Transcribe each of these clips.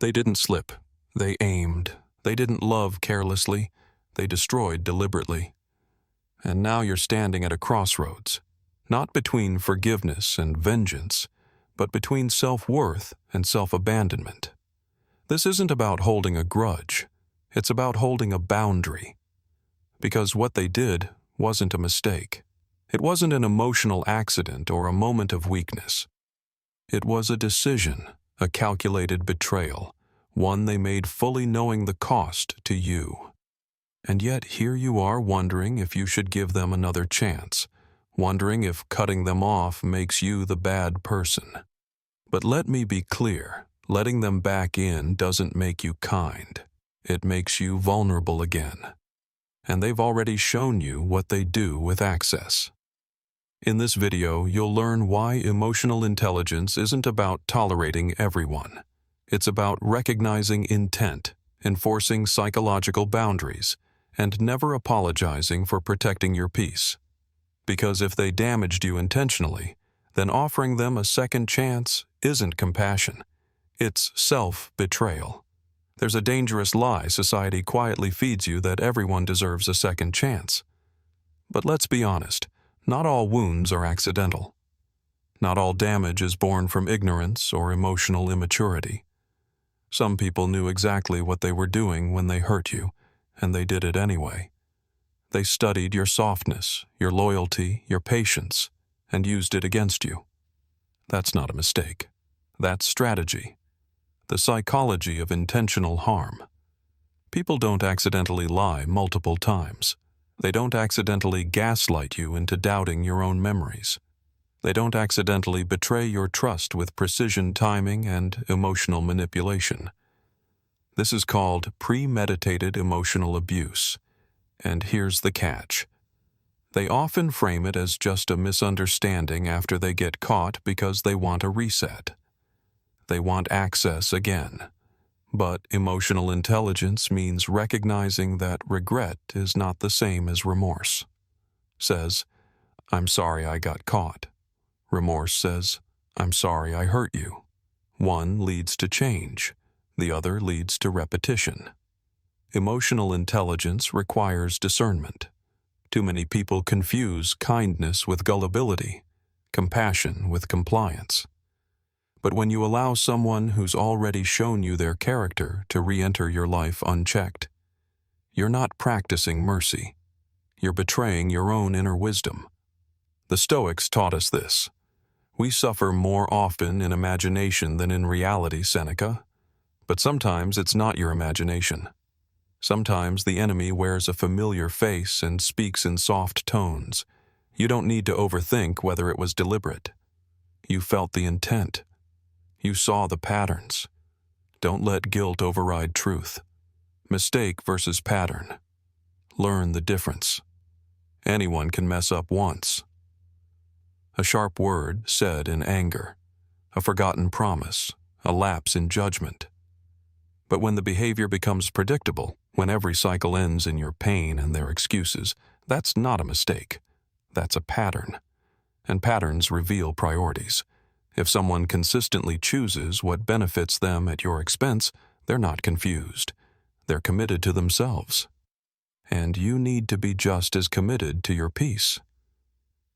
They didn't slip. They aimed. They didn't love carelessly. They destroyed deliberately. And now you're standing at a crossroads, not between forgiveness and vengeance, but between self-worth and self-abandonment. This isn't about holding a grudge. It's about holding a boundary. Because what they did wasn't a mistake. It wasn't an emotional accident or a moment of weakness. It was a decision, a calculated betrayal, one they made fully knowing the cost to you. And yet here you are wondering if you should give them another chance, wondering if cutting them off makes you the bad person. But let me be clear, letting them back in doesn't make you kind. It makes you vulnerable again. And they've already shown you what they do with access. In this video, you'll learn why emotional intelligence isn't about tolerating everyone. It's about recognizing intent, enforcing psychological boundaries, and never apologizing for protecting your peace. Because if they damaged you intentionally, then offering them a second chance isn't compassion. It's self-betrayal. There's a dangerous lie society quietly feeds you that everyone deserves a second chance. But let's be honest, not all wounds are accidental. Not all damage is born from ignorance or emotional immaturity. Some people knew exactly what they were doing when they hurt you, and they did it anyway. They studied your softness, your loyalty, your patience, and used it against you. That's not a mistake. That's strategy. The psychology of intentional harm. People don't accidentally lie multiple times. They don't accidentally gaslight you into doubting your own memories. They don't accidentally betray your trust with precision timing and emotional manipulation. This is called premeditated emotional abuse. And here's the catch. They often frame it as just a misunderstanding after they get caught because they want a reset. They want access again. But emotional intelligence means recognizing that regret is not the same as remorse. Says, "I'm sorry I got caught." Remorse says, "I'm sorry I hurt you." One leads to change. The other leads to repetition. Emotional intelligence requires discernment. Too many people confuse kindness with gullibility, compassion with compliance. But when you allow someone who's already shown you their character to re-enter your life unchecked, you're not practicing mercy. You're betraying your own inner wisdom. The Stoics taught us this. We suffer more often in imagination than in reality, Seneca. But sometimes it's not your imagination. Sometimes the enemy wears a familiar face and speaks in soft tones. You don't need to overthink whether it was deliberate. You felt the intent. You saw the patterns. Don't let guilt override truth. Mistake versus pattern. Learn the difference. Anyone can mess up once. A sharp word said in anger. A forgotten promise. A lapse in judgment. But when the behavior becomes predictable, when every cycle ends in your pain and their excuses, that's not a mistake. That's a pattern. And patterns reveal priorities. If someone consistently chooses what benefits them at your expense, they're not confused. They're committed to themselves. And you need to be just as committed to your peace.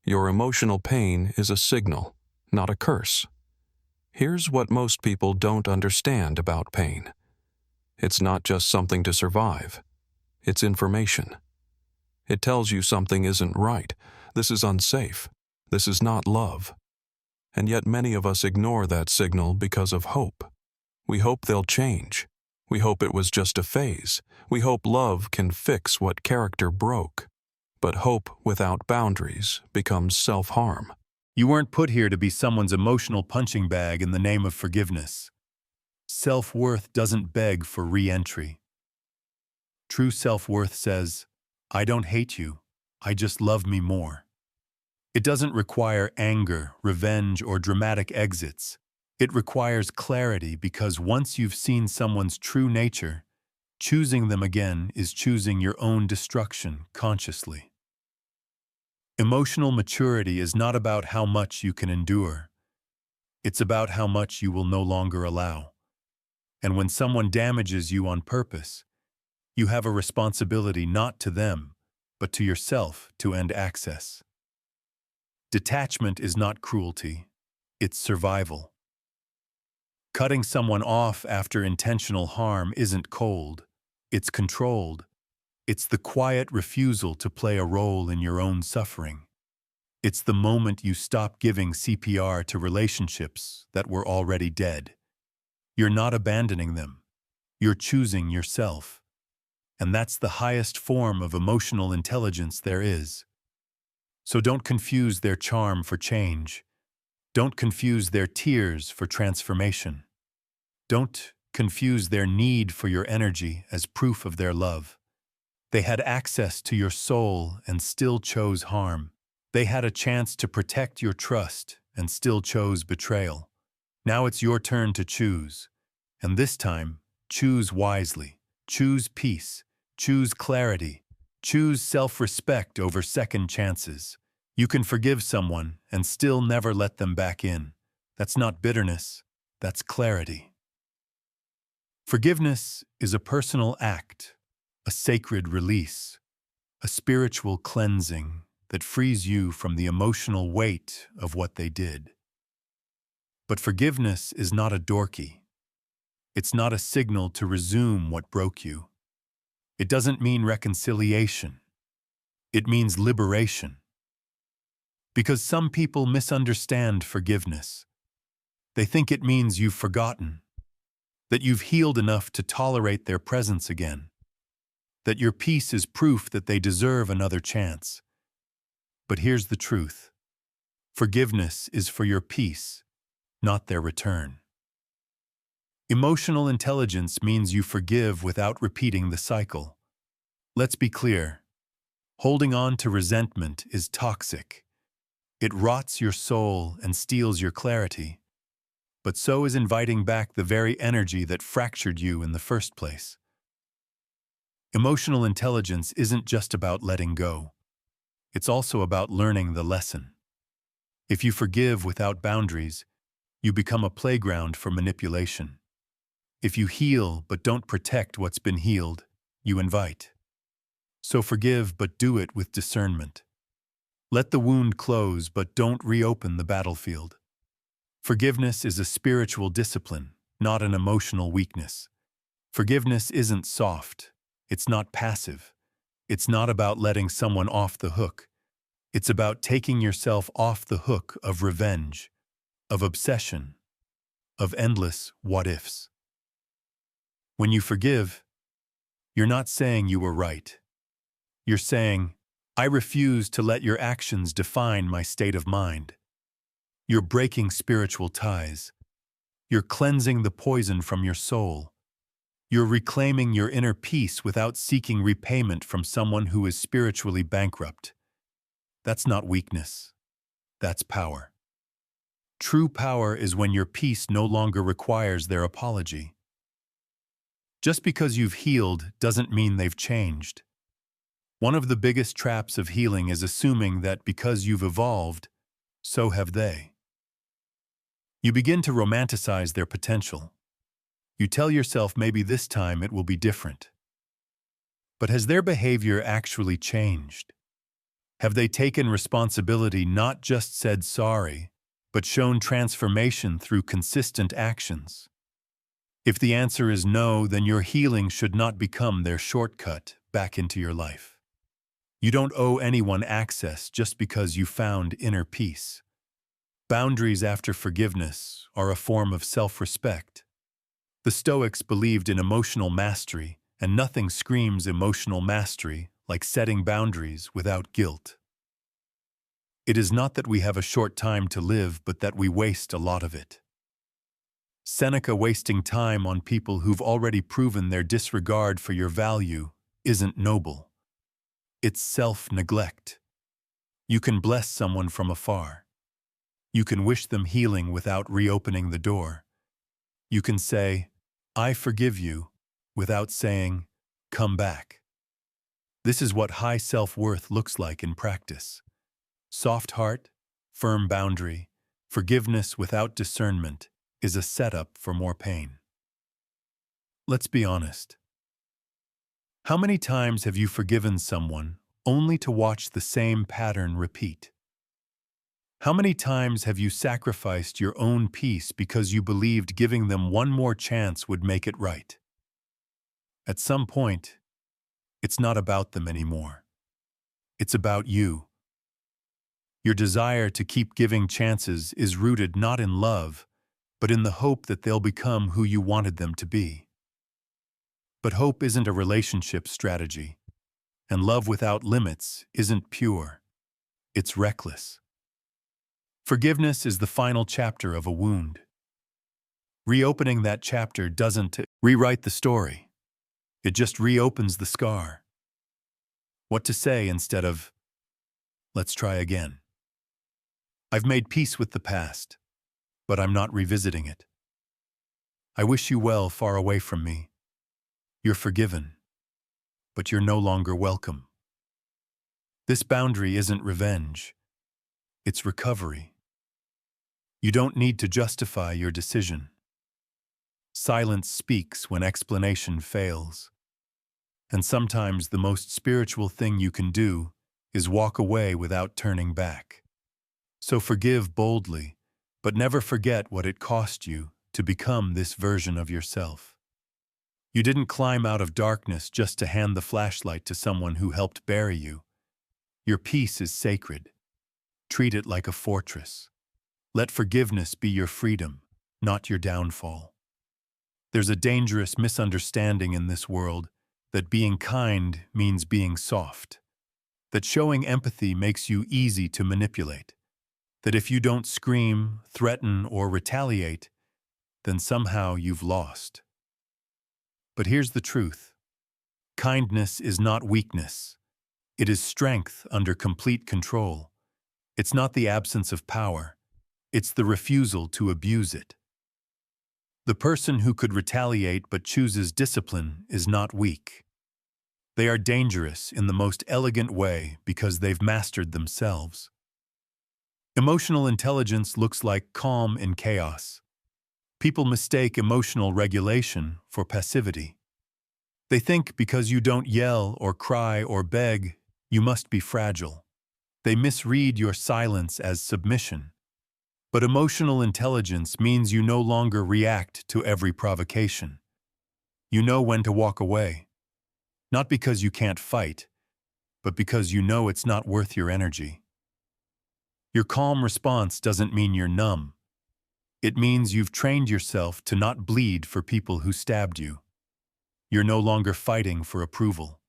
Your emotional pain is a signal, not a curse. Here's what most people don't understand about pain. It's not just something to survive. It's information. It tells you something isn't right. This is unsafe. This is not love. And yet many of us ignore that signal because of hope. We hope they'll change. We hope it was just a phase. We hope love can fix what character broke. But hope without boundaries becomes self-harm. You weren't put here to be someone's emotional punching bag in the name of forgiveness. Self-worth doesn't beg for re-entry. True self-worth says, "I don't hate you, I just love me more." It doesn't require anger, revenge, or dramatic exits. It requires clarity because once you've seen someone's true nature, choosing them again is choosing your own destruction consciously. Emotional maturity is not about how much you can endure. It's about how much you will no longer allow. And when someone damages you on purpose, you have a responsibility not to them, but to yourself to end access. Detachment is not cruelty, it's survival. Cutting someone off after intentional harm isn't cold, it's controlled. It's the quiet refusal to play a role in your own suffering. It's the moment you stop giving CPR to relationships that were already dead. You're not abandoning them. You're choosing yourself. And that's the highest form of emotional intelligence there is. So don't confuse their charm for change. Don't confuse their tears for transformation. Don't confuse their need for your energy as proof of their love. They had access to your soul and still chose harm. They had a chance to protect your trust and still chose betrayal. Now it's your turn to choose. And this time, choose wisely. Choose peace. Choose clarity. Choose self-respect over second chances. You can forgive someone and still never let them back in. That's not bitterness. That's clarity. Forgiveness is a personal act, a sacred release, a spiritual cleansing that frees you from the emotional weight of what they did. But forgiveness is not a door key. It's not a signal to resume what broke you. It doesn't mean reconciliation. It means liberation. Because some people misunderstand forgiveness. They think it means you've forgotten, that you've healed enough to tolerate their presence again, that your peace is proof that they deserve another chance. But here's the truth. Forgiveness is for your peace, not their return. Emotional intelligence means you forgive without repeating the cycle. Let's be clear. Holding on to resentment is toxic. It rots your soul and steals your clarity. But so is inviting back the very energy that fractured you in the first place. Emotional intelligence isn't just about letting go. It's also about learning the lesson. If you forgive without boundaries, you become a playground for manipulation. If you heal but don't protect what's been healed, you invite. So forgive but do it with discernment. Let the wound close but don't reopen the battlefield. Forgiveness is a spiritual discipline, not an emotional weakness. Forgiveness isn't soft. It's not passive. It's not about letting someone off the hook. It's about taking yourself off the hook of revenge, of obsession, of endless what-ifs. When you forgive, you're not saying you were right. You're saying, I refuse to let your actions define my state of mind. You're breaking spiritual ties. You're cleansing the poison from your soul. You're reclaiming your inner peace without seeking repayment from someone who is spiritually bankrupt. That's not weakness. That's power. True power is when your peace no longer requires their apology. Just because you've healed doesn't mean they've changed. One of the biggest traps of healing is assuming that because you've evolved, so have they. You begin to romanticize their potential. You tell yourself maybe this time it will be different. But has their behavior actually changed? Have they taken responsibility, not just said sorry, but shown transformation through consistent actions? If the answer is no, then your healing should not become their shortcut back into your life. You don't owe anyone access just because you found inner peace. Boundaries after forgiveness are a form of self-respect. The Stoics believed in emotional mastery, and nothing screams emotional mastery like setting boundaries without guilt. It is not that we have a short time to live, but that we waste a lot of it. Seneca wasting time on people who've already proven their disregard for your value isn't noble. It's self-neglect. You can bless someone from afar. You can wish them healing without reopening the door. You can say, I forgive you, without saying, come back. This is what high self-worth looks like in practice. Soft heart, firm boundary, forgiveness without discernment is a setup for more pain. Let's be honest. How many times have you forgiven someone only to watch the same pattern repeat? How many times have you sacrificed your own peace because you believed giving them one more chance would make it right? At some point, it's not about them anymore. It's about you. Your desire to keep giving chances is rooted not in love, but in the hope that they'll become who you wanted them to be. But hope isn't a relationship strategy, and love without limits isn't pure. It's reckless. Forgiveness is the final chapter of a wound. Reopening that chapter doesn't rewrite the story. It just reopens the scar. What to say instead of, let's try again. I've made peace with the past, but I'm not revisiting it. I wish you well far away from me. You're forgiven, but you're no longer welcome. This boundary isn't revenge. It's recovery. You don't need to justify your decision. Silence speaks when explanation fails. And sometimes the most spiritual thing you can do is walk away without turning back. So forgive boldly, but never forget what it cost you to become this version of yourself. You didn't climb out of darkness just to hand the flashlight to someone who helped bury you. Your peace is sacred. Treat it like a fortress. Let forgiveness be your freedom, not your downfall. There's a dangerous misunderstanding in this world that being kind means being soft, that showing empathy makes you easy to manipulate, that if you don't scream, threaten, or retaliate, then somehow you've lost. But here's the truth. Kindness is not weakness. It is strength under complete control. It's not the absence of power. It's the refusal to abuse it. The person who could retaliate but chooses discipline is not weak. They are dangerous in the most elegant way because they've mastered themselves. Emotional intelligence looks like calm in chaos. People mistake emotional regulation for passivity. They think because you don't yell or cry or beg, you must be fragile. They misread your silence as submission. But emotional intelligence means you no longer react to every provocation. You know when to walk away. Not because you can't fight, but because you know it's not worth your energy. Your calm response doesn't mean you're numb. It means you've trained yourself to not bleed for people who stabbed you. You're no longer fighting for approval.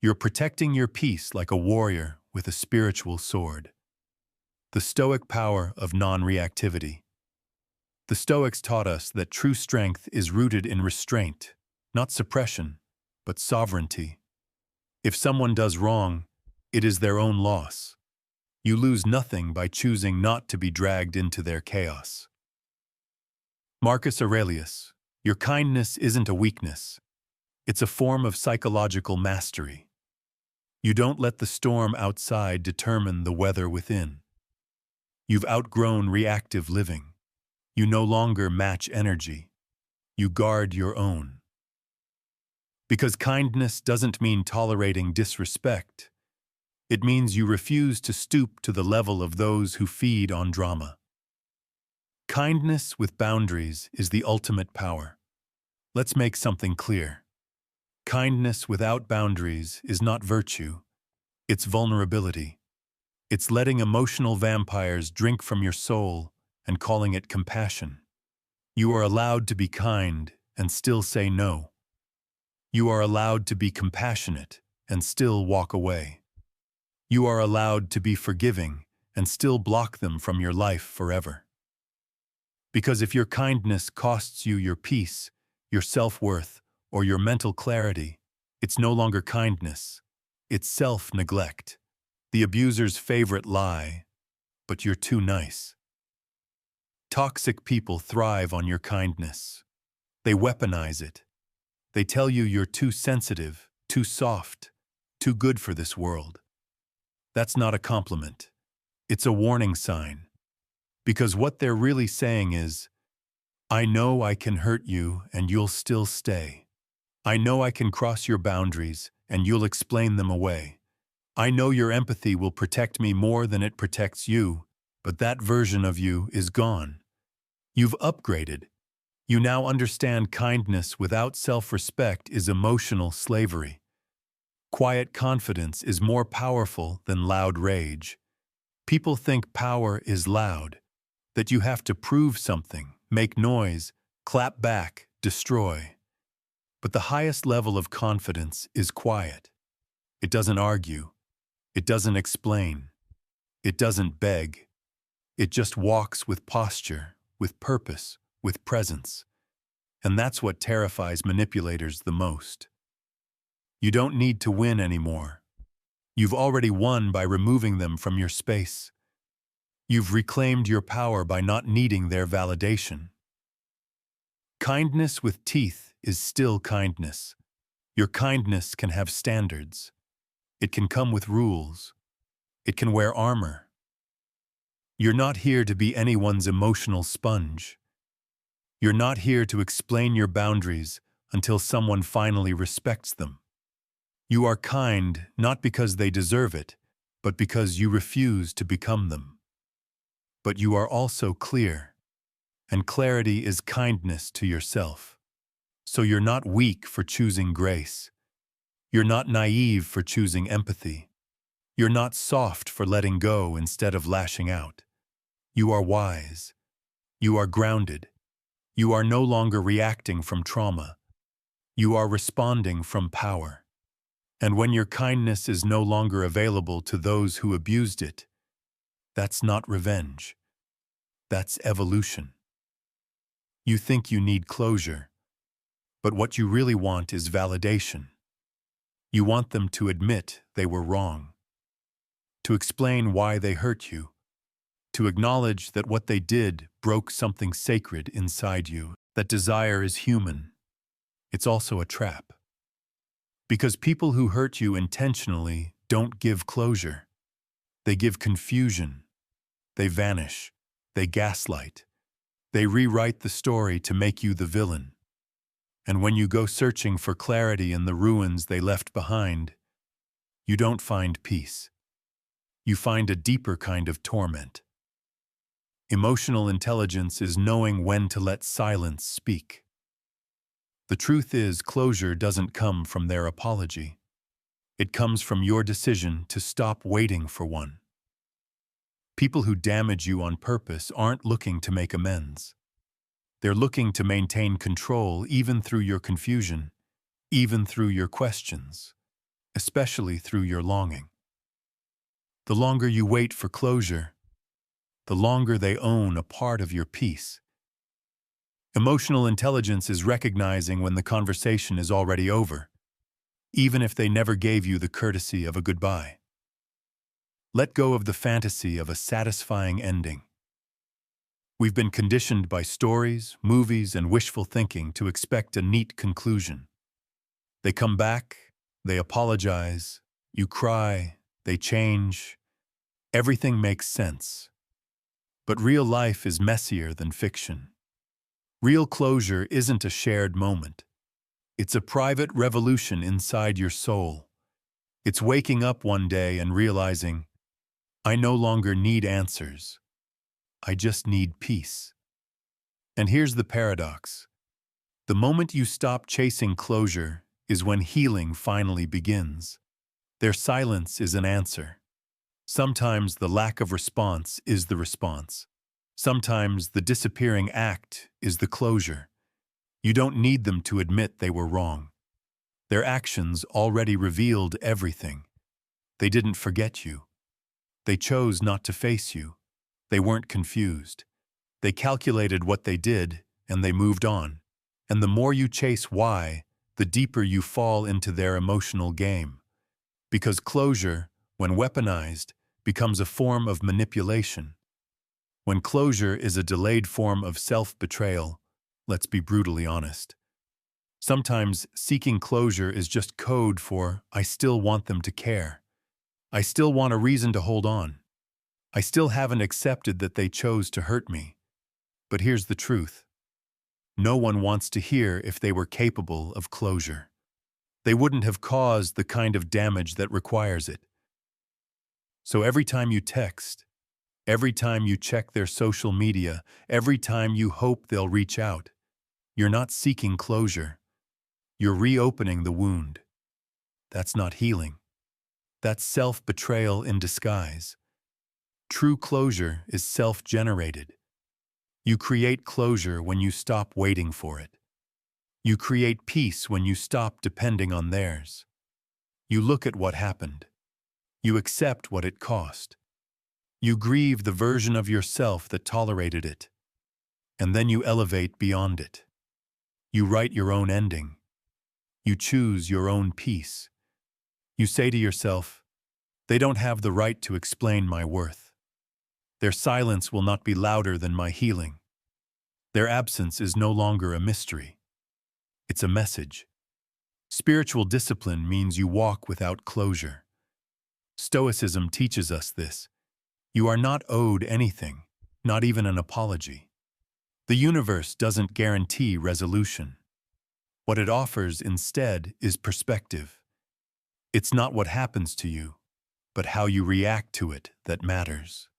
You're protecting your peace like a warrior with a spiritual sword. The Stoic power of non-reactivity. The Stoics taught us that true strength is rooted in restraint, not suppression, but sovereignty. If someone does wrong, it is their own loss. You lose nothing by choosing not to be dragged into their chaos. Marcus Aurelius, your kindness isn't a weakness. It's a form of psychological mastery. You don't let the storm outside determine the weather within. You've outgrown reactive living. You no longer match energy. You guard your own. Because kindness doesn't mean tolerating disrespect. It means you refuse to stoop to the level of those who feed on drama. Kindness with boundaries is the ultimate power. Let's make something clear. Kindness without boundaries is not virtue. It's vulnerability. It's letting emotional vampires drink from your soul and calling it compassion. You are allowed to be kind and still say no. You are allowed to be compassionate and still walk away. You are allowed to be forgiving and still block them from your life forever. Because if your kindness costs you your peace, your self-worth, or your mental clarity, it's no longer kindness. It's self-neglect. The abuser's favorite lie, but you're too nice. Toxic people thrive on your kindness. They weaponize it. They tell you you're too sensitive, too soft, too good for this world. That's not a compliment. It's a warning sign. Because what they're really saying is, I know I can hurt you and you'll still stay. I know I can cross your boundaries and you'll explain them away. I know your empathy will protect me more than it protects you, but that version of you is gone. You've upgraded. You now understand kindness without self-respect is emotional slavery. Quiet confidence is more powerful than loud rage. People think power is loud, that you have to prove something, make noise, clap back, destroy. But the highest level of confidence is quiet. It doesn't argue. It doesn't explain. It doesn't beg. It just walks with posture, with purpose, with presence. And that's what terrifies manipulators the most. You don't need to win anymore. You've already won by removing them from your space. You've reclaimed your power by not needing their validation. Kindness with teeth is still kindness. Your kindness can have standards. It can come with rules. It can wear armor. You're not here to be anyone's emotional sponge. You're not here to explain your boundaries until someone finally respects them. You are kind not because they deserve it, but because you refuse to become them. But you are also clear, and clarity is kindness to yourself. So you're not weak for choosing grace. You're not naive for choosing empathy. You're not soft for letting go instead of lashing out. You are wise. You are grounded. You are no longer reacting from trauma. You are responding from power. And when your kindness is no longer available to those who abused it, that's not revenge. That's evolution. You think you need closure, but what you really want is validation. You want them to admit they were wrong, to explain why they hurt you, to acknowledge that what they did broke something sacred inside you. That desire is human. It's also a trap. Because people who hurt you intentionally don't give closure. They give confusion. They vanish. They gaslight. They rewrite the story to make you the villain. And when you go searching for clarity in the ruins they left behind, you don't find peace. You find a deeper kind of torment. Emotional intelligence is knowing when to let silence speak. The truth is, closure doesn't come from their apology. It comes from your decision to stop waiting for one. People who damage you on purpose aren't looking to make amends. They're looking to maintain control even through your confusion, even through your questions, especially through your longing. The longer you wait for closure, the longer they own a part of your peace. Emotional intelligence is recognizing when the conversation is already over, even if they never gave you the courtesy of a goodbye. Let go of the fantasy of a satisfying ending. We've been conditioned by stories, movies, and wishful thinking to expect a neat conclusion. They come back, they apologize, you cry, they change. Everything makes sense. But real life is messier than fiction. Real closure isn't a shared moment. It's a private revolution inside your soul. It's waking up one day and realizing, I no longer need answers. I just need peace. And here's the paradox. The moment you stop chasing closure is when healing finally begins. Their silence is an answer. Sometimes the lack of response is the response. Sometimes the disappearing act is the closure. You don't need them to admit they were wrong. Their actions already revealed everything. They didn't forget you. They chose not to face you. They weren't confused. They calculated what they did, and they moved on. And the more you chase why, the deeper you fall into their emotional game. Because closure, when weaponized, becomes a form of manipulation. When closure is a delayed form of self-betrayal, let's be brutally honest. Sometimes seeking closure is just code for, I still want them to care. I still want a reason to hold on. I still haven't accepted that they chose to hurt me. But here's the truth. No one wants to hear if they were capable of closure. They wouldn't have caused the kind of damage that requires it. So every time you text, every time you check their social media, every time you hope they'll reach out, you're not seeking closure. You're reopening the wound. That's not healing. That's self-betrayal in disguise. True closure is self-generated. You create closure when you stop waiting for it. You create peace when you stop depending on theirs. You look at what happened. You accept what it cost. You grieve the version of yourself that tolerated it. And then you elevate beyond it. You write your own ending. You choose your own peace. You say to yourself, they don't have the right to explain my worth. Their silence will not be louder than my healing. Their absence is no longer a mystery. It's a message. Spiritual discipline means you walk without closure. Stoicism teaches us this. You are not owed anything, not even an apology. The universe doesn't guarantee resolution. What it offers instead is perspective. It's not what happens to you, but how you react to it that matters.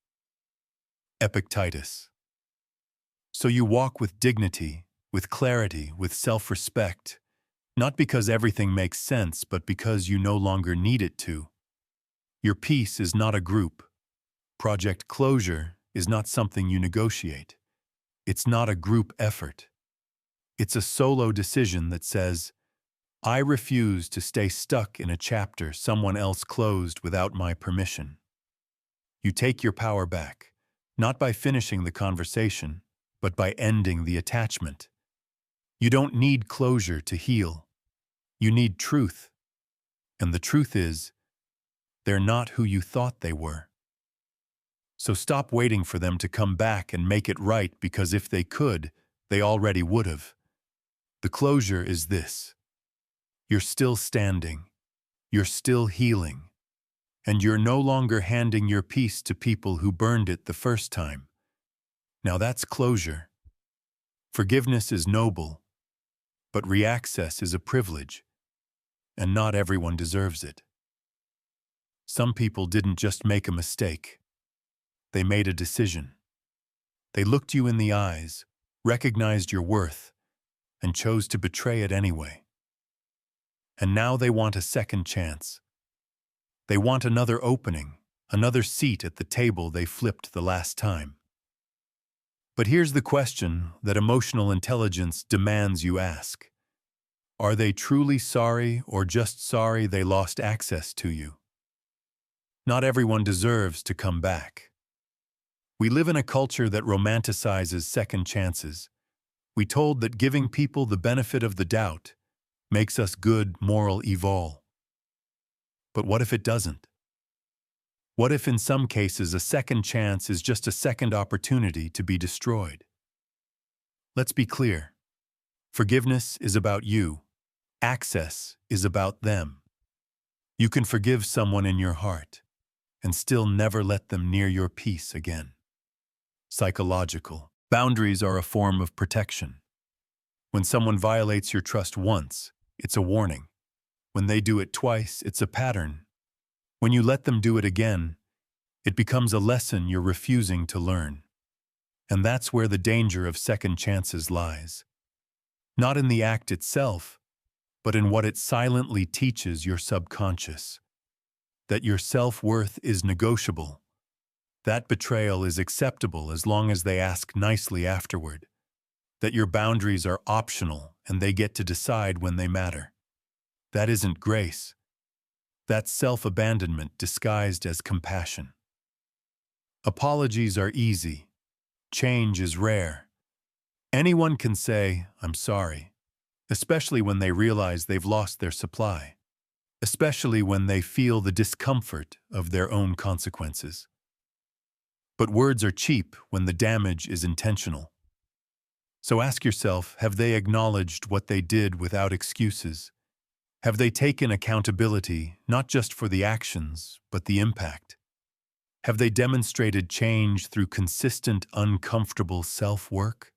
Epictetus. So you walk with dignity, with clarity, with self-respect, not because everything makes sense, but because you no longer need it to. Your peace is not a group. Project closure is not something you negotiate. It's not a group effort. It's a solo decision that says, I refuse to stay stuck in a chapter someone else closed without my permission. You take your power back, not by finishing the conversation, but by ending the attachment. You don't need closure to heal. You need truth. And the truth is, they're not who you thought they were. So stop waiting for them to come back and make it right, because if they could, they already would have. The closure is this. You're still standing. You're still healing. And you're no longer handing your peace to people who burned it the first time. Now that's closure. Forgiveness is noble, but reaccess is a privilege, and not everyone deserves it. Some people didn't just make a mistake. They made a decision. They looked you in the eyes, recognized your worth, and chose to betray it anyway. And now they want a second chance. They want another opening, another seat at the table they flipped the last time. But here's the question that emotional intelligence demands you ask. Are they truly sorry, or just sorry they lost access to you? Not everyone deserves to come back. We live in a culture that romanticizes second chances. We're told that giving people the benefit of the doubt makes us good moral evol. But what if it doesn't? What if in some cases a second chance is just a second opportunity to be destroyed? Let's be clear. Forgiveness is about you. Access is about them. You can forgive someone in your heart and still never let them near your peace again. Psychological. Boundaries are a form of protection. When someone violates your trust once, it's a warning. When they do it twice, it's a pattern. When you let them do it again, it becomes a lesson you're refusing to learn. And that's where the danger of second chances lies. Not in the act itself, but in what it silently teaches your subconscious. That your self-worth is negotiable. That betrayal is acceptable as long as they ask nicely afterward. That your boundaries are optional and they get to decide when they matter. That isn't grace. That's self-abandonment disguised as compassion. Apologies are easy. Change is rare. Anyone can say, I'm sorry, especially when they realize they've lost their supply, especially when they feel the discomfort of their own consequences. But words are cheap when the damage is intentional. So ask yourself, have they acknowledged what they did without excuses? Have they taken accountability, not just for the actions, but the impact? Have they demonstrated change through consistent, uncomfortable self-work?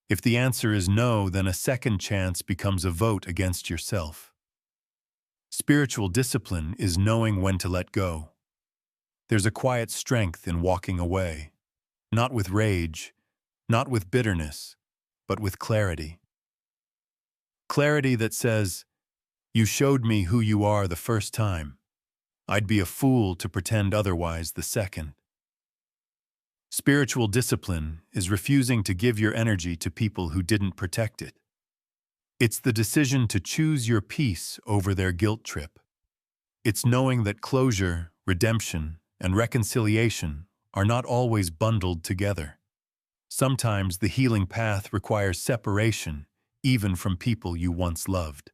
If the answer is no, then a second chance becomes a vote against yourself. Spiritual discipline is knowing when to let go. There's a quiet strength in walking away, not with rage, not with bitterness, but with clarity. Clarity that says, "You showed me who you are the first time. I'd be a fool to pretend otherwise the second." Spiritual discipline is refusing to give your energy to people who didn't protect it. It's the decision to choose your peace over their guilt trip. It's knowing that closure, redemption, and reconciliation are not always bundled together. Sometimes the healing path requires separation, even from people you once loved.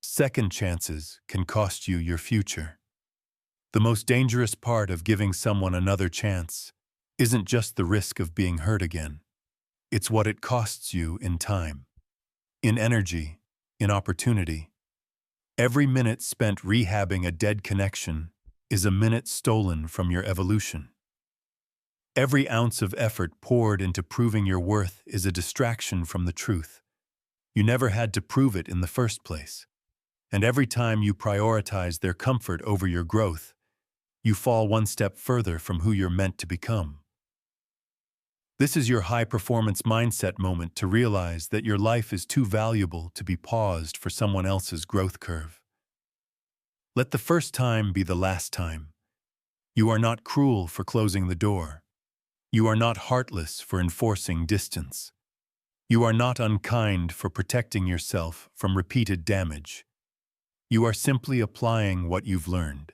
Second chances can cost you your future. The most dangerous part of giving someone another chance isn't just the risk of being hurt again. It's what it costs you in time, in energy, in opportunity. Every minute spent rehabbing a dead connection is a minute stolen from your evolution. Every ounce of effort poured into proving your worth is a distraction from the truth. You never had to prove it in the first place. And every time you prioritize their comfort over your growth, you fall one step further from who you're meant to become. This is your high-performance mindset moment to realize that your life is too valuable to be paused for someone else's growth curve. Let the first time be the last time. You are not cruel for closing the door. You are not heartless for enforcing distance. You are not unkind for protecting yourself from repeated damage. You are simply applying what you've learned.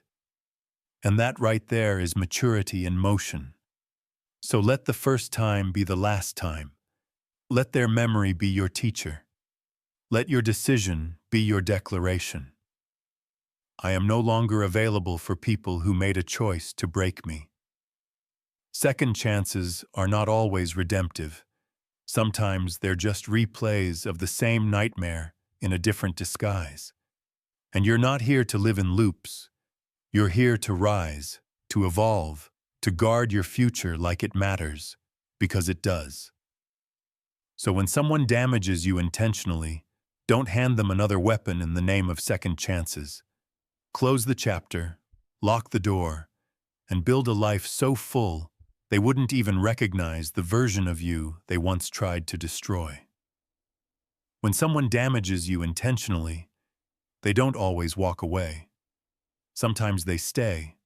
And that right there is maturity in motion. So let the first time be the last time. Let their memory be your teacher. Let your decision be your declaration. I am no longer available for people who made a choice to break me. Second chances are not always redemptive. Sometimes they're just replays of the same nightmare in a different disguise. And you're not here to live in loops. You're here to rise, to evolve, to guard your future like it matters, because it does. So when someone damages you intentionally, don't hand them another weapon in the name of second chances. Close the chapter, lock the door, and build a life so full they wouldn't even recognize the version of you they once tried to destroy. When someone damages you intentionally, they don't always walk away. Sometimes they stay,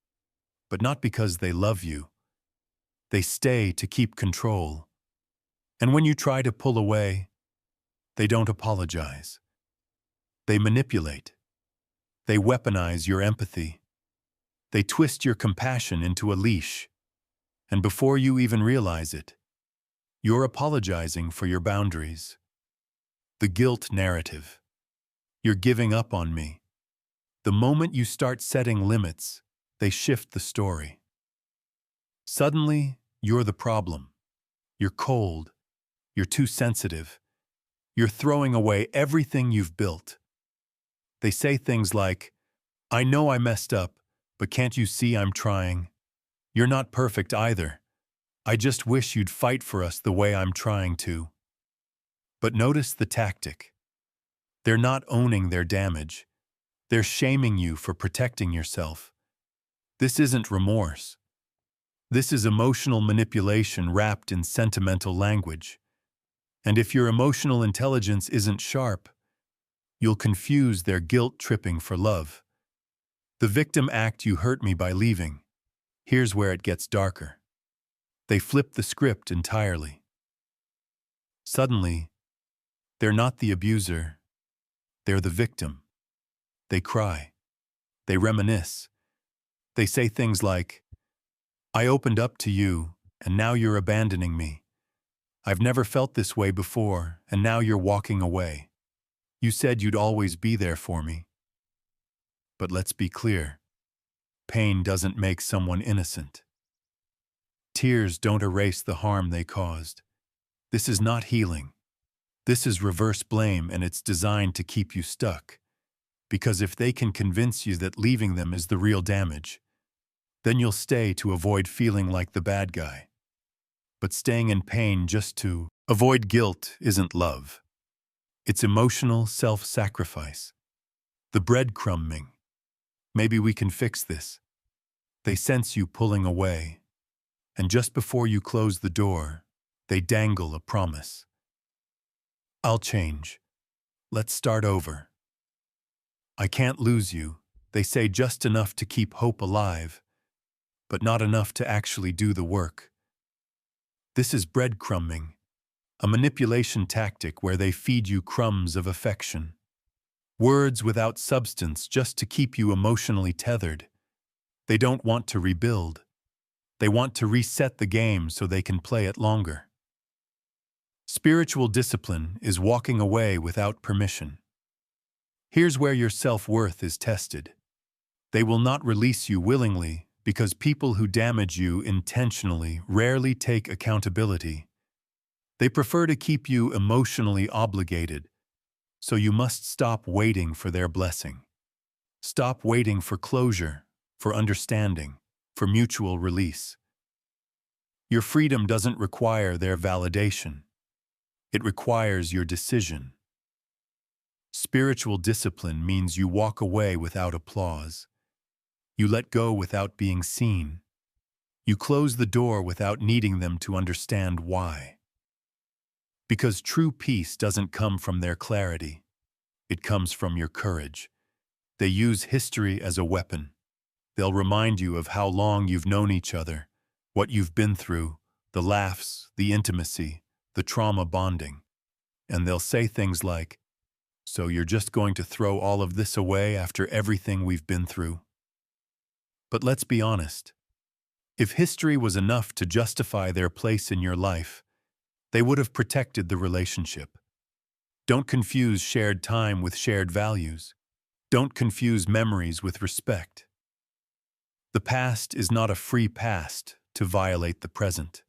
but not because they love you. They stay to keep control. And when you try to pull away, they don't apologize. They manipulate. They weaponize your empathy. They twist your compassion into a leash. And before you even realize it, you're apologizing for your boundaries. The guilt narrative. You're giving up on me. The moment you start setting limits, they shift the story. Suddenly, you're the problem. You're cold. You're too sensitive. You're throwing away everything you've built. They say things like, "I know I messed up, but can't you see I'm trying? You're not perfect either. I just wish you'd fight for us the way I'm trying to." But notice the tactic. They're not owning their damage. They're shaming you for protecting yourself. This isn't remorse. This is emotional manipulation wrapped in sentimental language. And if your emotional intelligence isn't sharp, you'll confuse their guilt-tripping for love. The victim act, "You hurt me by leaving." Here's where it gets darker. They flip the script entirely. Suddenly, they're not the abuser. They're the victim. They cry. They reminisce. They say things like, "I opened up to you, and now you're abandoning me. I've never felt this way before, and now you're walking away. You said you'd always be there for me." But let's be clear. Pain doesn't make someone innocent. Tears don't erase the harm they caused. This is not healing. This is reverse blame, and it's designed to keep you stuck. Because if they can convince you that leaving them is the real damage, then you'll stay to avoid feeling like the bad guy. But staying in pain just to Avoid guilt isn't love. It's emotional self-sacrifice. The breadcrumbing. Maybe we can fix this. They sense you pulling away, and just before you close the door, they dangle a promise. I'll change. Let's start over. I can't lose you. They say just enough to keep hope alive, but not enough to actually do the work. This is breadcrumbing, a manipulation tactic where they feed you crumbs of affection. Words without substance just to keep you emotionally tethered. They don't want to rebuild. They want to reset the game so they can play it longer. Spiritual discipline is walking away without permission. Here's where your self-worth is tested. They will not release you willingly because people who damage you intentionally rarely take accountability. They prefer to keep you emotionally obligated, so you must stop waiting for their blessing. Stop waiting for closure, for understanding, for mutual release. Your freedom doesn't require their validation. It requires your decision. Spiritual discipline means you walk away without applause. You let go without being seen. You close the door without needing them to understand why. Because true peace doesn't come from their clarity. It comes from your courage. They use history as a weapon. They'll remind you of how long you've known each other, what you've been through, the laughs, the intimacy, the trauma bonding. And they'll say things like, "So you're just going to throw all of this away after everything we've been through?" But let's be honest. If history was enough to justify their place in your life, they would have protected the relationship. Don't confuse shared time with shared values. Don't confuse memories with respect. The past is not a free pass to violate the present.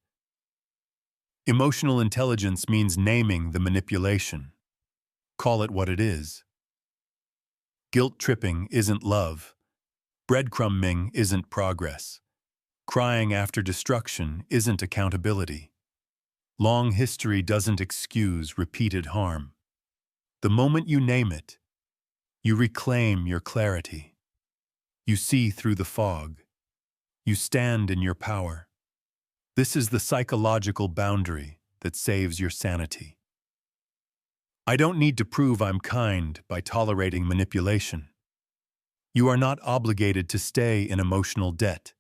Emotional intelligence means naming the manipulation. Call it what it is. Guilt tripping isn't love. Breadcrumbing isn't progress. Crying after destruction isn't accountability. Long history doesn't excuse repeated harm. The moment you name it, you reclaim your clarity. You see through the fog. You stand in your power. This is the psychological boundary that saves your sanity. I don't need to prove I'm kind by tolerating manipulation. You are not obligated to stay in emotional debt.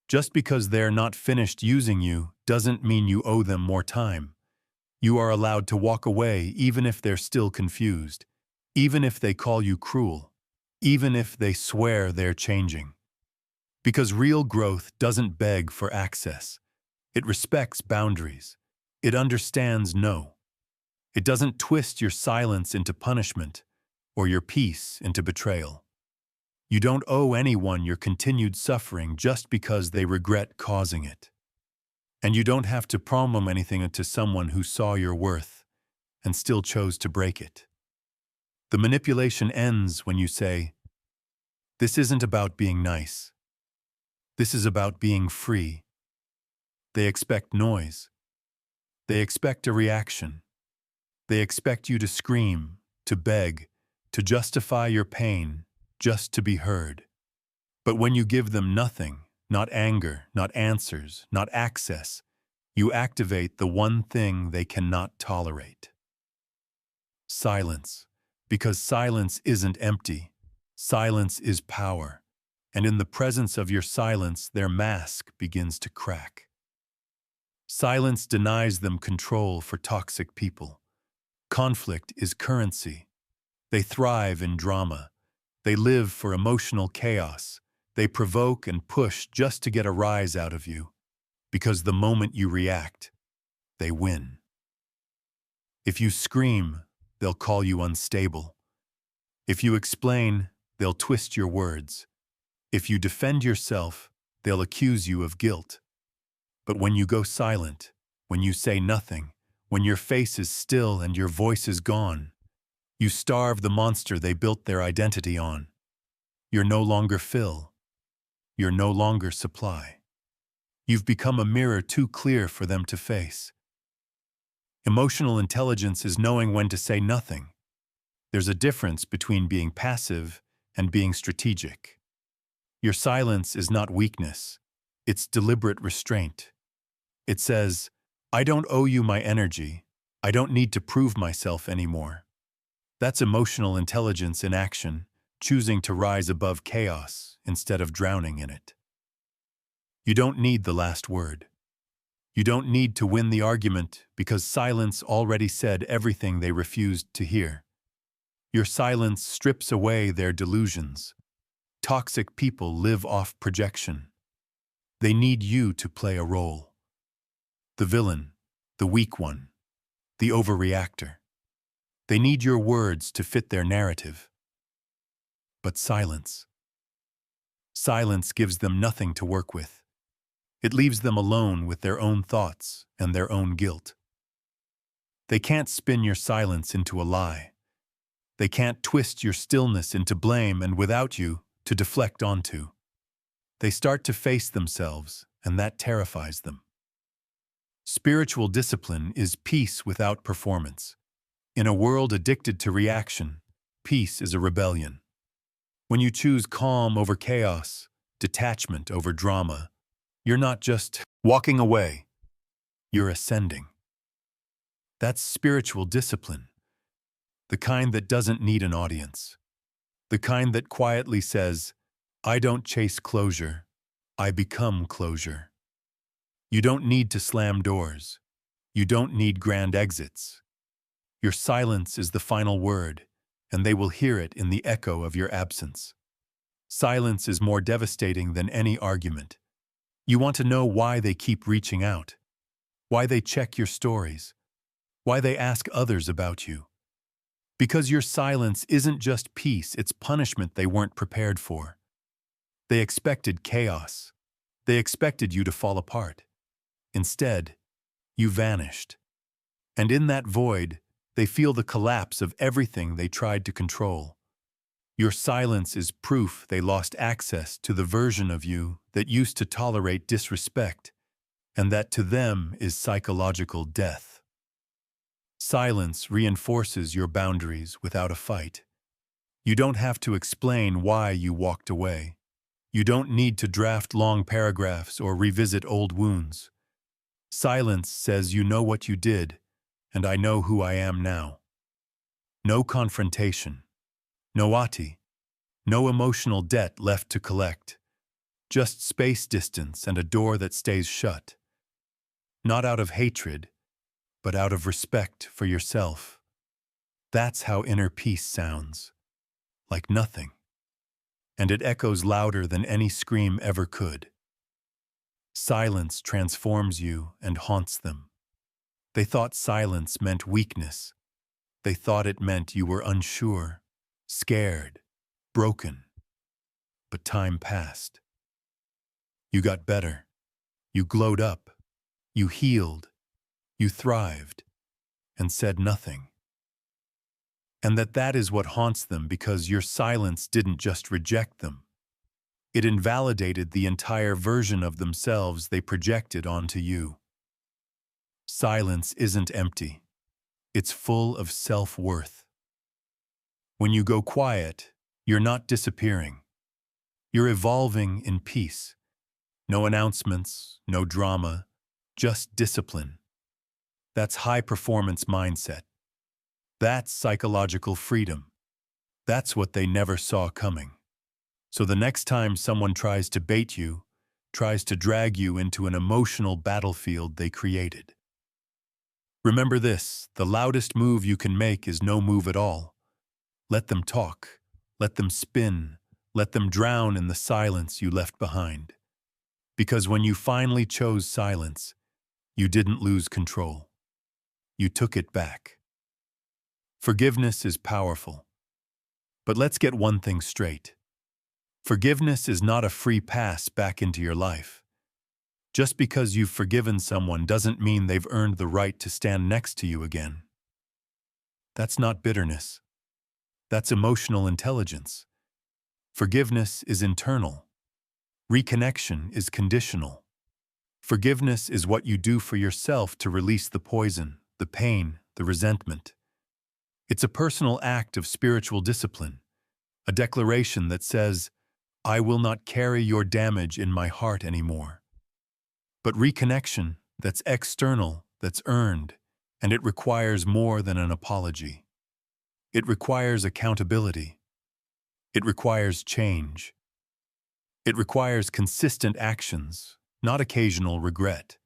Just because they're not finished using you doesn't mean you owe them more time. You are allowed to walk away even if they're still confused, even if they call you cruel, even if they swear they're changing. Because real growth doesn't beg for access. It respects boundaries. It understands no. It doesn't twist your silence into punishment or your peace into betrayal. You don't owe anyone your continued suffering just because they regret causing it. And you don't have to promise anything to someone who saw your worth and still chose to break it. The manipulation ends when you say, "This isn't about being nice. This is about being free." They expect noise. They expect a reaction. They expect you to scream, to beg, to justify your pain, just to be heard. But when you give them nothing, not anger, not answers, not access, you activate the one thing they cannot tolerate. Silence. Because silence isn't empty. Silence is power. And in the presence of your silence, their mask begins to crack. Silence denies them control for toxic people. Conflict is currency. They thrive in drama. They live for emotional chaos. They provoke and push just to get a rise out of you. Because the moment you react, they win. If you scream, they'll call you unstable. If you explain, they'll twist your words. If you defend yourself, they'll accuse you of guilt. But when you go silent, when you say nothing, when your face is still and your voice is gone, you starve the monster they built their identity on. You're no longer fill. You're no longer supply. You've become a mirror too clear for them to face. Emotional intelligence is knowing when to say nothing. There's a difference between being passive and being strategic. Your silence is not weakness. It's deliberate restraint. It says, I don't owe you my energy. I don't need to prove myself anymore. That's emotional intelligence in action, choosing to rise above chaos instead of drowning in it. You don't need the last word. You don't need to win the argument because silence already said everything they refused to hear. Your silence strips away their delusions. Toxic people live off projection. They need you to play a role. The villain, the weak one, the overreactor. They need your words to fit their narrative. But silence. Silence gives them nothing to work with. It leaves them alone with their own thoughts and their own guilt. They can't spin your silence into a lie. They can't twist your stillness into blame and without you to deflect onto. They start to face themselves, and that terrifies them. Spiritual discipline is peace without performance. In a world addicted to reaction, peace is a rebellion. When you choose calm over chaos, detachment over drama, you're not just walking away, you're ascending. That's spiritual discipline, the kind that doesn't need an audience, the kind that quietly says, I don't chase closure, I become closure. You don't need to slam doors. You don't need grand exits. Your silence is the final word, and they will hear it in the echo of your absence. Silence is more devastating than any argument. You want to know why they keep reaching out, why they check your stories, why they ask others about you. Because your silence isn't just peace, it's punishment they weren't prepared for. They expected chaos. They expected you to fall apart. Instead, you vanished. And in that void, they feel the collapse of everything they tried to control. Your silence is proof they lost access to the version of you that used to tolerate disrespect, and that to them is psychological death. Silence reinforces your boundaries without a fight. You don't have to explain why you walked away. You don't need to draft long paragraphs or revisit old wounds. Silence says you know what you did, and I know who I am now. No confrontation. No ati. No emotional debt left to collect. Just space distance and a door that stays shut. Not out of hatred, but out of respect for yourself. That's how inner peace sounds. Like nothing. And it echoes louder than any scream ever could. Silence transforms you and haunts them. They thought silence meant weakness. They thought it meant you were unsure, scared, broken. But time passed. You got better. You glowed up. You healed. You thrived. And said nothing. And that is what haunts them because your silence didn't just reject them. It invalidated the entire version of themselves they projected onto you. Silence isn't empty. It's full of self-worth. When you go quiet, you're not disappearing. You're evolving in peace. No announcements, no drama, just discipline. That's high-performance mindset. That's psychological freedom. That's what they never saw coming. So the next time someone tries to bait you, tries to drag you into an emotional battlefield they created. Remember this, the loudest move you can make is no move at all. Let them talk, let them spin, let them drown in the silence you left behind. Because when you finally chose silence, you didn't lose control. You took it back. Forgiveness is powerful. But let's get one thing straight. Forgiveness is not a free pass back into your life. Just because you've forgiven someone doesn't mean they've earned the right to stand next to you again. That's not bitterness. That's emotional intelligence. Forgiveness is internal. Reconnection is conditional. Forgiveness is what you do for yourself to release the poison, the pain, the resentment. It's a personal act of spiritual discipline, a declaration that says, I will not carry your damage in my heart anymore. But reconnection, that's external, that's earned, and it requires more than an apology. It requires accountability. It requires change. It requires consistent actions, not occasional regret.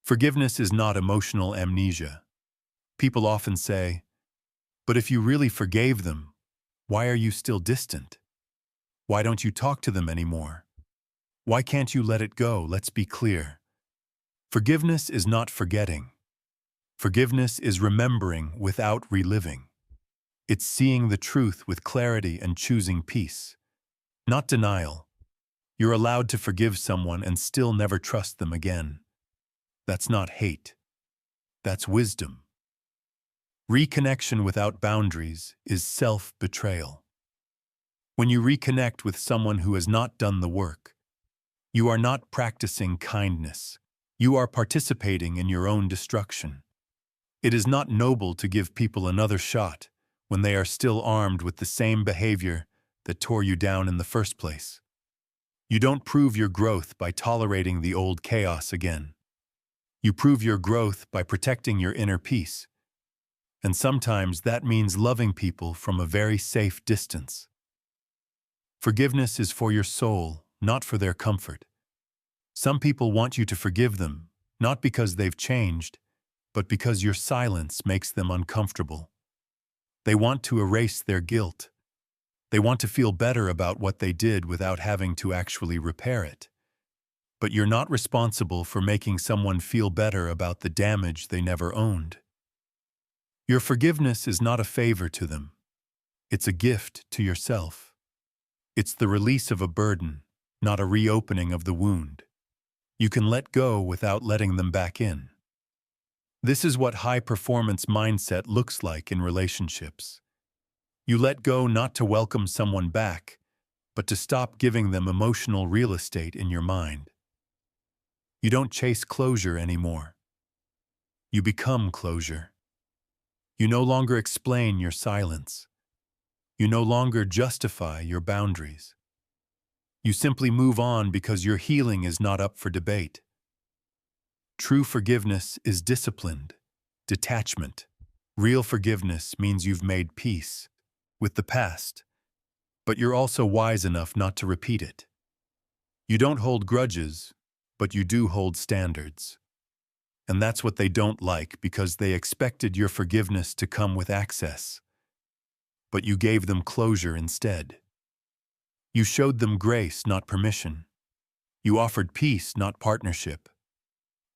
Forgiveness is not emotional amnesia. People often say, but if you really forgave them, why are you still distant? Why don't you talk to them anymore? Why can't you let it go? Let's be clear. Forgiveness is not forgetting. Forgiveness is remembering without reliving. It's seeing the truth with clarity and choosing peace, not denial. You're allowed to forgive someone and still never trust them again. That's not hate. That's wisdom. Reconnection without boundaries is self-betrayal. When you reconnect with someone who has not done the work, you are not practicing kindness. You are participating in your own destruction. It is not noble to give people another shot when they are still armed with the same behavior that tore you down in the first place. You don't prove your growth by tolerating the old chaos again. You prove your growth by protecting your inner peace. And sometimes that means loving people from a very safe distance. Forgiveness is for your soul, not for their comfort. Some people want you to forgive them, not because they've changed, but because your silence makes them uncomfortable. They want to erase their guilt. They want to feel better about what they did without having to actually repair it. But you're not responsible for making someone feel better about the damage they never owned. Your forgiveness is not a favor to them. It's a gift to yourself. It's the release of a burden, not a reopening of the wound. You can let go without letting them back in. This is what high-performance mindset looks like in relationships. You let go not to welcome someone back, but to stop giving them emotional real estate in your mind. You don't chase closure anymore. You become closure. You no longer explain your silence. You no longer justify your boundaries. You simply move on because your healing is not up for debate. True forgiveness is disciplined, detachment. Real forgiveness means you've made peace with the past, but you're also wise enough not to repeat it. You don't hold grudges, but you do hold standards. And that's what they don't like because they expected your forgiveness to come with access. But you gave them closure instead. You showed them grace, not permission. You offered peace, not partnership.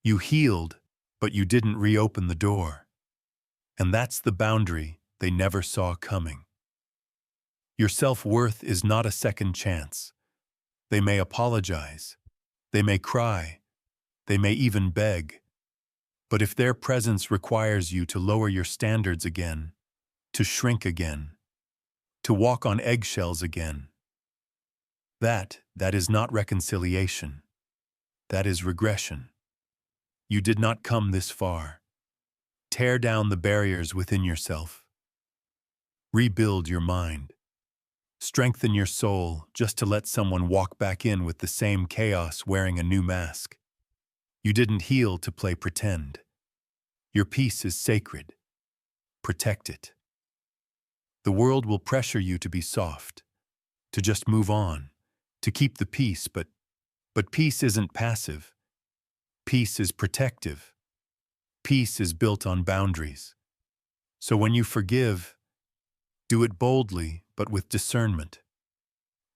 You healed, but you didn't reopen the door. And that's the boundary they never saw coming. Your self-worth is not a second chance. They may apologize. They may cry. They may even beg. But if their presence requires you to lower your standards again, to shrink again, to walk on eggshells again, that is not reconciliation. That is regression. You did not come this far. Tear down the barriers within yourself. Rebuild your mind. Strengthen your soul just to let someone walk back in with the same chaos wearing a new mask. You didn't heal to play pretend. Your peace is sacred. Protect it. The world will pressure you to be soft, to just move on, to keep the peace, but peace isn't passive. Peace is protective. Peace is built on boundaries. So when you forgive, do it boldly, but with discernment.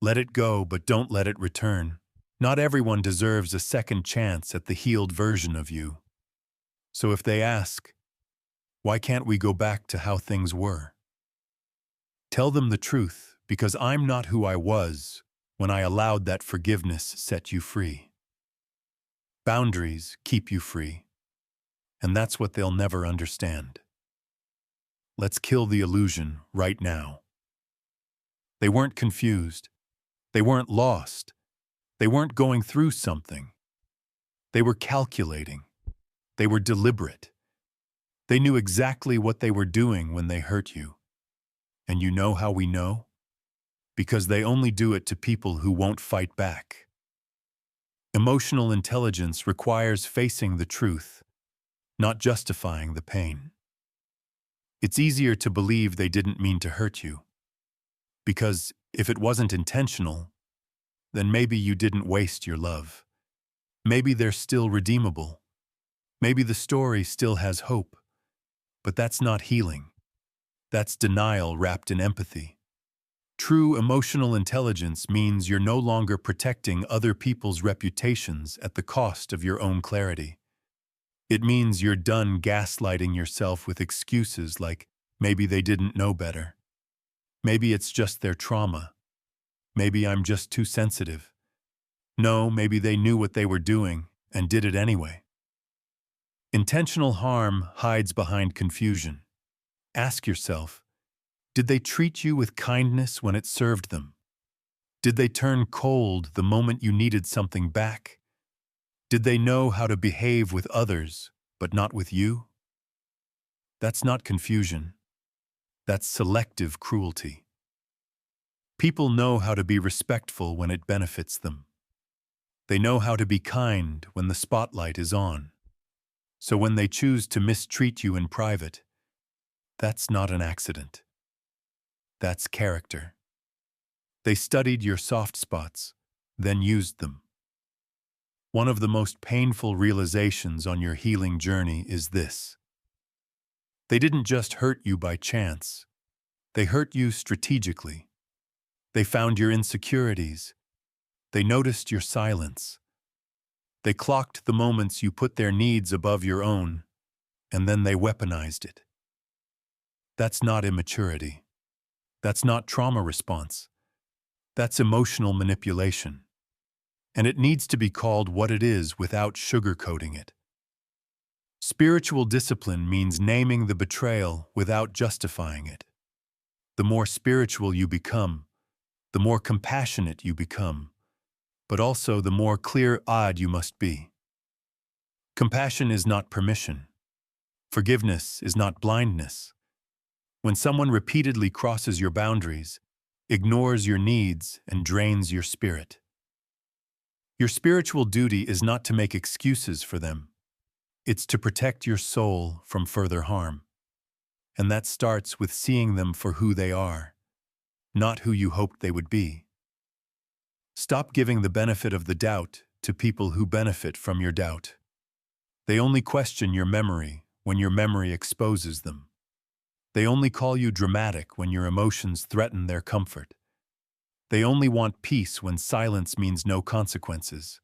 Let it go, but don't let it return. Not everyone deserves a second chance at the healed version of you. So if they ask, why can't we go back to how things were? Tell them the truth, because I'm not who I was when I allowed that forgiveness set you free. Boundaries keep you free, and that's what they'll never understand. Let's kill the illusion right now. They weren't confused. They weren't lost. They weren't going through something. They were calculating. They were deliberate. They knew exactly what they were doing when they hurt you. And you know how we know? Because they only do it to people who won't fight back. Emotional intelligence requires facing the truth, not justifying the pain. It's easier to believe they didn't mean to hurt you. Because if it wasn't intentional, then maybe you didn't waste your love. Maybe they're still redeemable. Maybe the story still has hope. But that's not healing. That's denial wrapped in empathy. True emotional intelligence means you're no longer protecting other people's reputations at the cost of your own clarity. It means you're done gaslighting yourself with excuses like, maybe they didn't know better. Maybe it's just their trauma. Maybe I'm just too sensitive. No, maybe they knew what they were doing and did it anyway. Intentional harm hides behind confusion. Ask yourself, did they treat you with kindness when it served them? Did they turn cold the moment you needed something back? Did they know how to behave with others, but not with you? That's not confusion. That's selective cruelty. People know how to be respectful when it benefits them. They know how to be kind when the spotlight is on. So when they choose to mistreat you in private, that's not an accident. That's character. They studied your soft spots, then used them. One of the most painful realizations on your healing journey is this. They didn't just hurt you by chance. They hurt you strategically. They found your insecurities. They noticed your silence. They clocked the moments you put their needs above your own, and then they weaponized it. That's not immaturity. That's not trauma response. That's emotional manipulation. And it needs to be called what it is without sugarcoating it. Spiritual discipline means naming the betrayal without justifying it. The more spiritual you become, the more compassionate you become, but also the more clear-eyed you must be. Compassion is not permission. Forgiveness is not blindness. When someone repeatedly crosses your boundaries, ignores your needs, and drains your spirit, your spiritual duty is not to make excuses for them. It's to protect your soul from further harm. And that starts with seeing them for who they are, not who you hoped they would be. Stop giving the benefit of the doubt to people who benefit from your doubt. They only question your memory when your memory exposes them. They only call you dramatic when your emotions threaten their comfort. They only want peace when silence means no consequences.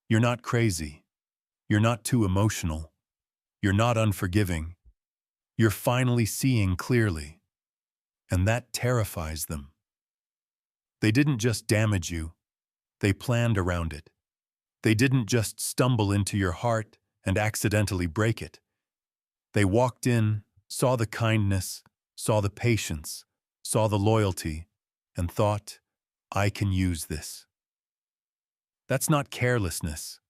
You're not crazy. You're not too emotional. You're not unforgiving. You're finally seeing clearly. And that terrifies them. They didn't just damage you. They planned around it. They didn't just stumble into your heart and accidentally break it. They walked in, saw the kindness, saw the patience, saw the loyalty, and thought, I can use this. That's not carelessness.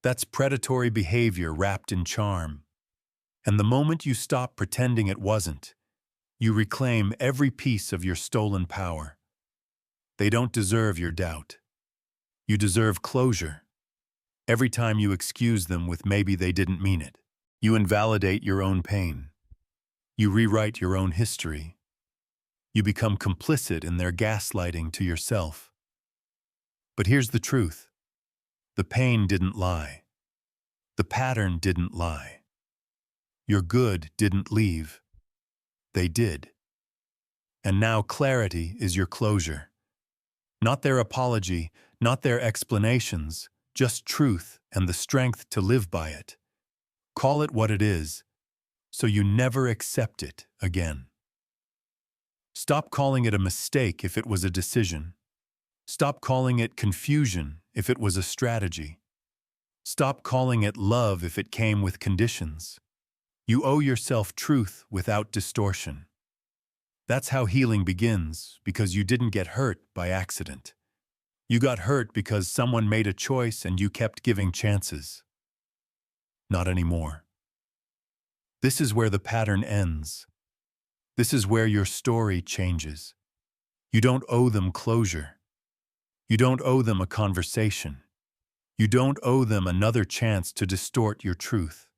That's predatory behavior wrapped in charm. And the moment you stop pretending it wasn't, you reclaim every piece of your stolen power. They don't deserve your doubt. You deserve closure. Every time you excuse them with maybe they didn't mean it, you invalidate your own pain. You rewrite your own history. You become complicit in their gaslighting to yourself. But here's the truth. The pain didn't lie. The pattern didn't lie. Your good didn't leave. They did. And now clarity is your closure. Not their apology, not their explanations, just truth and the strength to live by it. Call it what it is, so you never accept it again. Stop calling it a mistake if it was a decision. Stop calling it confusion if it was a strategy. Stop calling it love if it came with conditions. You owe yourself truth without distortion. That's how healing begins, because you didn't get hurt by accident. You got hurt because someone made a choice and you kept giving chances. Not anymore. This is where the pattern ends. This is where your story changes. You don't owe them closure. You don't owe them a conversation. You don't owe them another chance to distort your truth.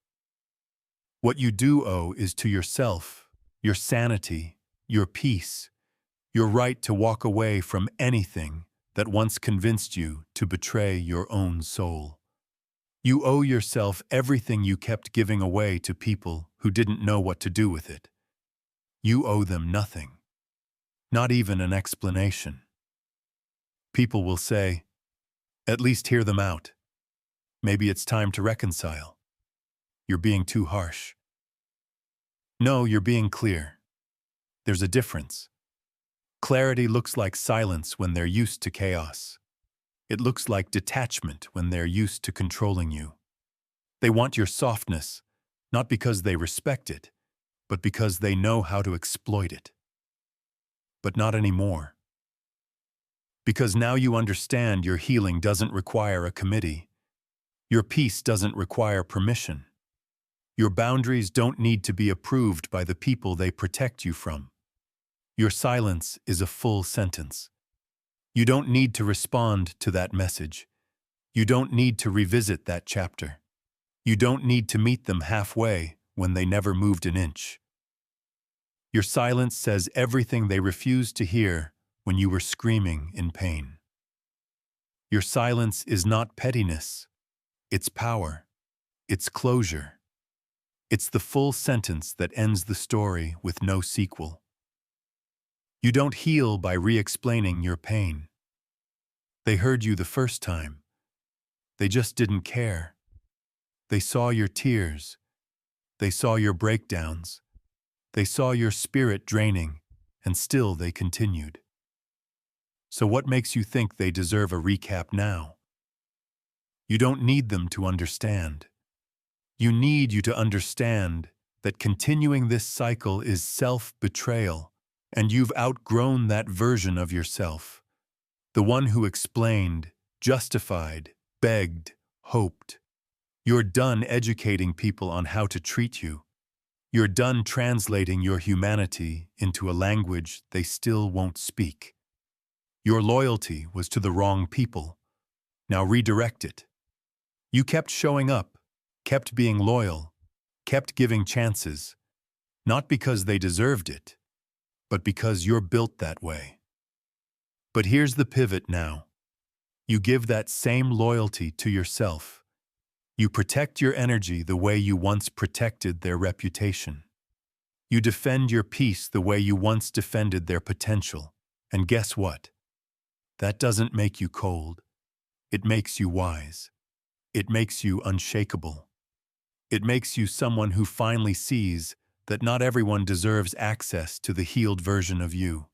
What you do owe is to yourself, your sanity, your peace, your right to walk away from anything that once convinced you to betray your own soul. You owe yourself everything you kept giving away to people who didn't know what to do with it. You owe them nothing, not even an explanation. People will say, "At least hear them out. Maybe it's time to reconcile. You're being too harsh." No, you're being clear. There's a difference. Clarity looks like silence when they're used to chaos. It looks like detachment when they're used to controlling you. They want your softness, not because they respect it, but because they know how to exploit it. But not anymore. Because now you understand your healing doesn't require a committee. Your peace doesn't require permission. Your boundaries don't need to be approved by the people they protect you from. Your silence is a full sentence. You don't need to respond to that message. You don't need to revisit that chapter. You don't need to meet them halfway when they never moved an inch. Your silence says everything they refused to hear when you were screaming in pain. Your silence is not pettiness. It's power. It's closure. It's the full sentence that ends the story with no sequel. You don't heal by re-explaining your pain. They heard you the first time. They just didn't care. They saw your tears. They saw your breakdowns. They saw your spirit draining, and still they continued. So what makes you think they deserve a recap now? You don't need them to understand. You need you to understand that continuing this cycle is self-betrayal, and you've outgrown that version of yourself. The one who explained, justified, begged, hoped. You're done educating people on how to treat you. You're done translating your humanity into a language they still won't speak. Your loyalty was to the wrong people. Now redirect it. You kept showing up, kept being loyal, kept giving chances, not because they deserved it, but because you're built that way. But here's the pivot now. You give that same loyalty to yourself. You protect your energy the way you once protected their reputation. You defend your peace the way you once defended their potential. And guess what? That doesn't make you cold. It makes you wise. It makes you unshakable. It makes you someone who finally sees that not everyone deserves access to the healed version of you.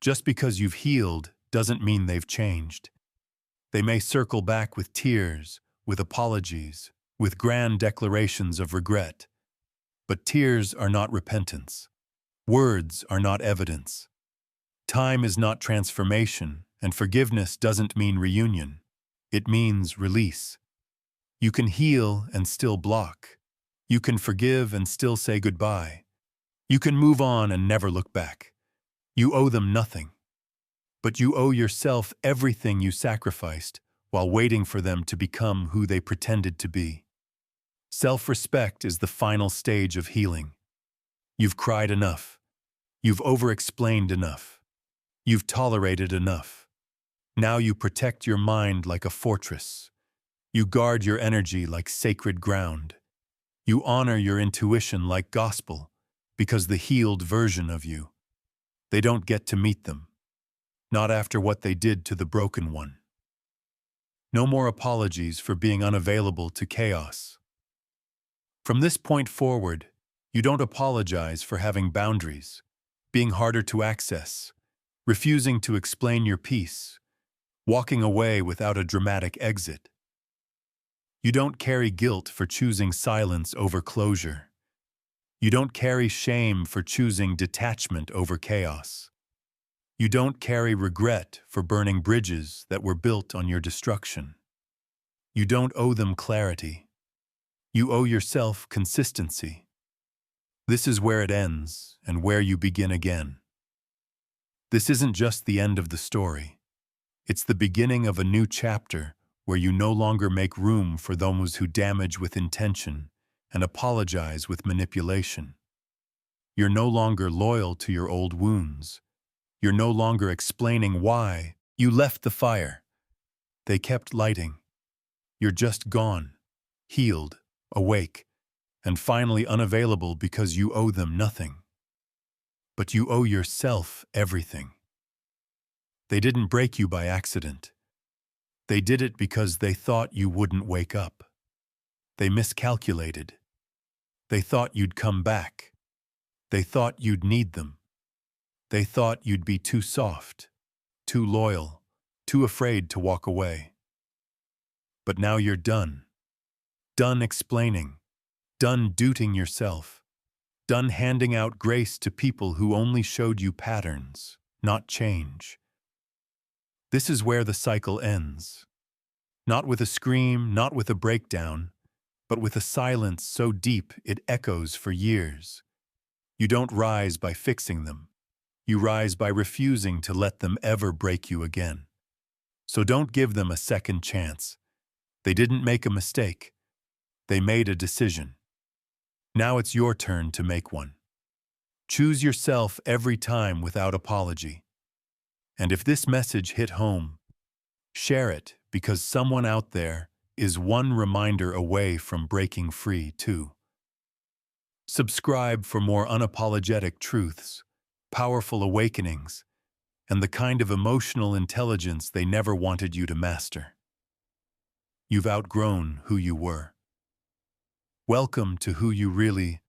Just because you've healed doesn't mean they've changed. They may circle back with tears, with apologies, with grand declarations of regret. But tears are not repentance. Words are not evidence. Time is not transformation, and forgiveness doesn't mean reunion. It means release. You can heal and still block. You can forgive and still say goodbye. You can move on and never look back. You owe them nothing. But you owe yourself everything you sacrificed while waiting for them to become who they pretended to be. Self-respect is the final stage of healing. You've cried enough. You've over-explained enough. You've tolerated enough. Now you protect your mind like a fortress. You guard your energy like sacred ground. You honor your intuition like gospel, because the healed version of you, they don't get to meet them. Not after what they did to the broken one. No more apologies for being unavailable to chaos. From this point forward, you don't apologize for having boundaries, being harder to access, refusing to explain your piece, walking away without a dramatic exit. You don't carry guilt for choosing silence over closure. You don't carry shame for choosing detachment over chaos. You don't carry regret for burning bridges that were built on your destruction. You don't owe them clarity. You owe yourself consistency. This is where it ends and where you begin again. This isn't just the end of the story. It's the beginning of a new chapter where you no longer make room for those who damage with intention and apologize with manipulation. You're no longer loyal to your old wounds. You're no longer explaining why you left the fire. They kept lighting. You're just gone, healed, awake, and finally unavailable because you owe them nothing. But you owe yourself everything. They didn't break you by accident. They did it because they thought you wouldn't wake up. They miscalculated. They thought you'd come back. They thought you'd need them. They thought you'd be too soft, too loyal, too afraid to walk away. But now you're done. Done explaining. Done doubting yourself. Done handing out grace to people who only showed you patterns, not change. This is where the cycle ends. Not with a scream, not with a breakdown, but with a silence so deep it echoes for years. You don't rise by fixing them. You rise by refusing to let them ever break you again. So don't give them a second chance. They didn't make a mistake. They made a decision. Now it's your turn to make one. Choose yourself every time without apology. And if this message hit home, share it because someone out there is one reminder away from breaking free too. Subscribe for more unapologetic truths, powerful awakenings, and the kind of emotional intelligence they never wanted you to master. You've outgrown who you were. Welcome to who you really